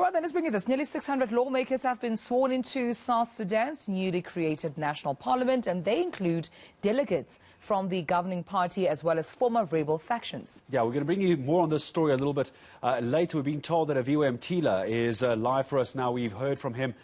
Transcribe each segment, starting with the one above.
Well, then let's bring you this. Nearly 600 lawmakers have been sworn into South Sudan's newly created national parliament, and they include delegates from the governing party as well as former rebel factions. Yeah, we're going to bring you more on this story a little bit later. We're being told that Aviwe Mtila is live for us now. We've heard from him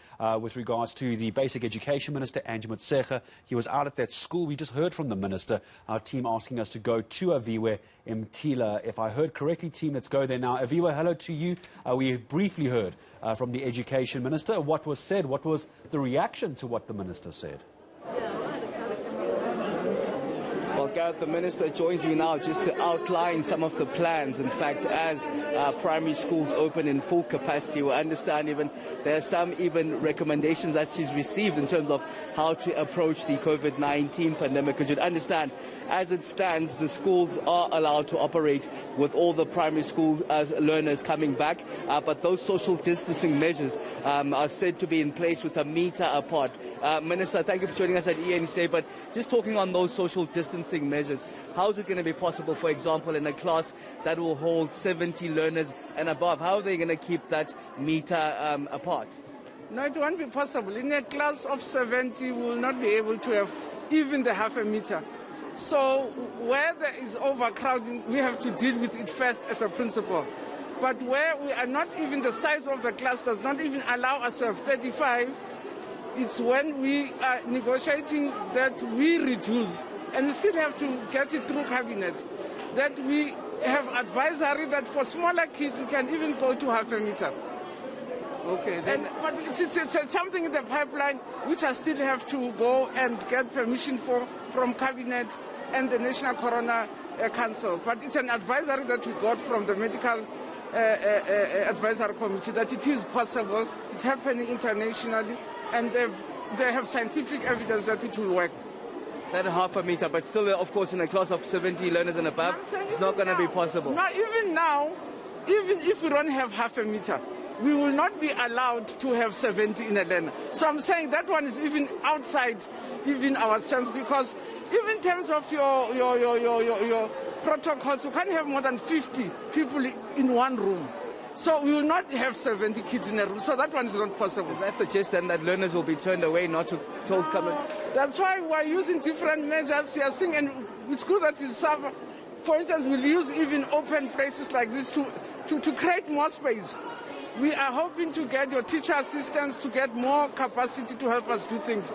with regards to the Basic Education Minister, Aviwe Mtila. He was out at that school. We just heard from the minister, our team asking us to go to Aviwe Mtila. If I heard correctly, team, let's go there now. Aviwe, hello to you. We briefly heard from the Education Minister what was said. What was the reaction to what the minister said? Well, Gareth, the Minister joins you now just to outline some of the plans. In fact, as primary schools open in full capacity, we understand even there are some even recommendations that she's received in terms of how to approach the COVID-19 pandemic. Because you'd understand, as it stands, the schools are allowed to operate with all the primary school learners coming back, but those social distancing measures are said to be in place with a meter apart. Minister, thank you for joining us at eNCA, but just talking on those social distancing measures, how is it going to be possible, for example, in a class that will hold 70 learners and above? How are they going to keep that meter apart? No, it won't be possible. In a class of 70, we will not be able to have even the half a meter. So where there is overcrowding, we have to deal with it first as a principal. But where we are not, even the size of the class does not even allow us to have 35, it's when we are negotiating that we reduce, and we still have to get it through cabinet, that we have advisory that for smaller kids we can even go to half a meter. Okay, then. But it's something in the pipeline which I still have to go and get permission from cabinet and the National Corona Council. But it's an advisory that we got from the medical advisory committee that it is possible. It's happening internationally, and they have scientific evidence that it will work. That half a meter, but still, of course, in a class of 70 learners and above, it's not going to be possible. Now, even now, even if we don't have half a meter, we will not be allowed to have 70 in a learner. So I'm saying that one is even outside even our sense, because even in terms of your protocols, you can't have more than 50 people in one room. So we will not have 70 kids in a room. So that one is not possible. That suggests then that learners will be turned away, not told come in. That's why we're using different measures. We are seeing, and it's good that in Saba, for instance, we'll use even open places like this to create more space. We are hoping to get your teacher assistants to get more capacity to help us do things.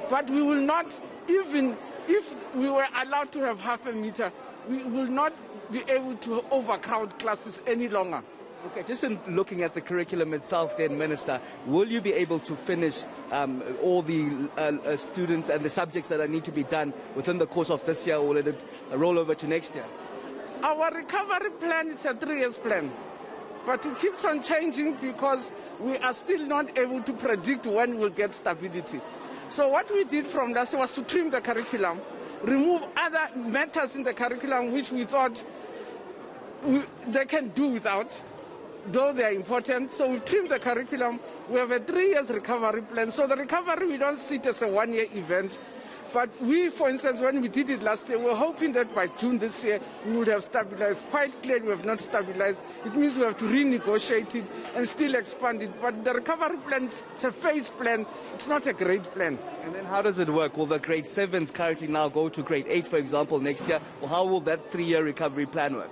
But we will not, even if we were allowed to have half a meter, we will not be able to overcrowd classes any longer. Okay, just in looking at the curriculum itself then, Minister, will you be able to finish all the students and the subjects that need to be done within the course of this year, or will it roll over to next year? Our recovery plan is a 3-year plan, but it keeps on changing because we are still not able to predict when we'll get stability. So what we did from last year was to trim the curriculum, remove other matters in the curriculum which we thought they can do without, though they are important. So we've trimmed the curriculum. We have a 3-year recovery plan. So the recovery, we don't see it as a 1-year event. But we, for instance, when we did it last year, we were hoping that by June this year, we would have stabilized. Quite clearly, we have not stabilized. It means we have to renegotiate it and still expand it. But the recovery plan, it's a phase plan. It's not a grade plan. And then how does it work? Will the grade 7s currently now go to grade 8, for example, next year? Or how will that 3-year recovery plan work?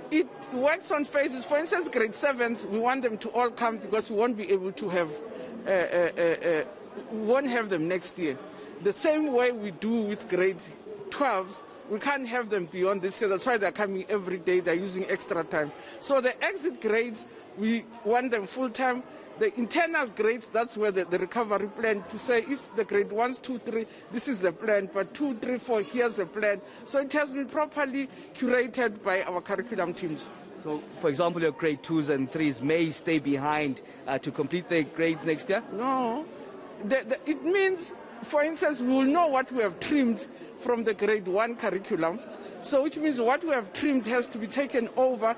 It works on phases. For instance, grade 7s, we want them to all come because we won't be able to have, we won't have them next year. The same way we do with grade 12s, we can't have them beyond this year. That's why they're coming every day. They're using extra time. So the exit grades, we want them full time. The internal grades, that's where the recovery plan, to say if the grade 1s, 2, 3, this is the plan, but 2, 3, 4, here's the plan. So it has been properly curated by our curriculum teams. So, for example, your grade 2s and 3s may stay behind to complete their grades next year? No. It means, for instance, we will know what we have trimmed from the grade 1 curriculum. So which means what we have trimmed has to be taken over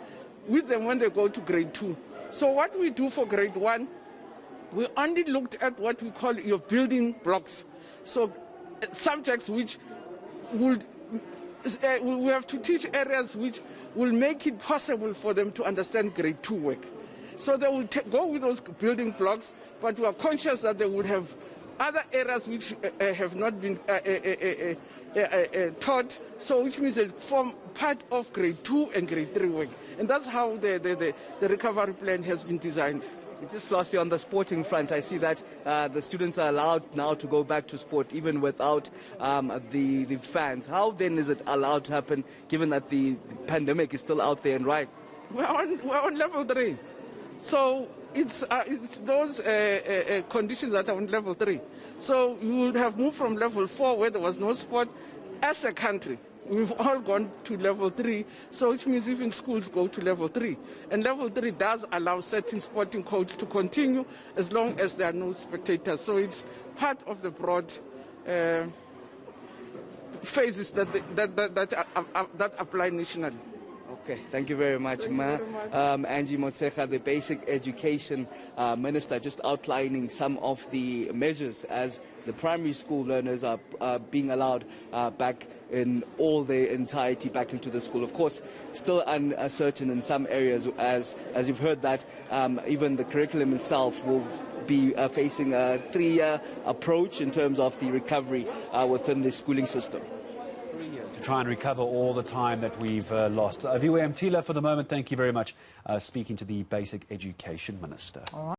with them when they go to grade 2. So what we do for grade 1, we only looked at what we call your building blocks. So subjects which would, we have to teach areas which will make it possible for them to understand grade 2 work. So they will go with those building blocks, but we are conscious that they would have other areas which have not been taught, so which means they form part of grade 2 and grade 3 work. And that's how the recovery plan has been designed. Just lastly, on the sporting front, I see that the students are allowed now to go back to sport even without the fans. How then is it allowed to happen, given that the pandemic is still out there and right? We're on level 3. So it's those conditions that are on level 3. So you would have moved from level 4, where there was no sport, as a country. We've all gone to level 3, so which means even schools go to level 3. And level 3 does allow certain sporting codes to continue as long as there are no spectators. So it's part of the broad phases that apply nationally. Okay, thank you very much, Ma. Angie Motshekga, the Basic Education Minister, just outlining some of the measures as the primary school learners are being allowed back in all their entirety back into the school. Of course, still uncertain in some areas, as you've heard that even the curriculum itself will be facing a 3-year approach in terms of the recovery within the schooling system. To try and recover all the time that we've lost. Aviwe Mtila, for the moment, thank you very much, speaking to the Basic Education Minister.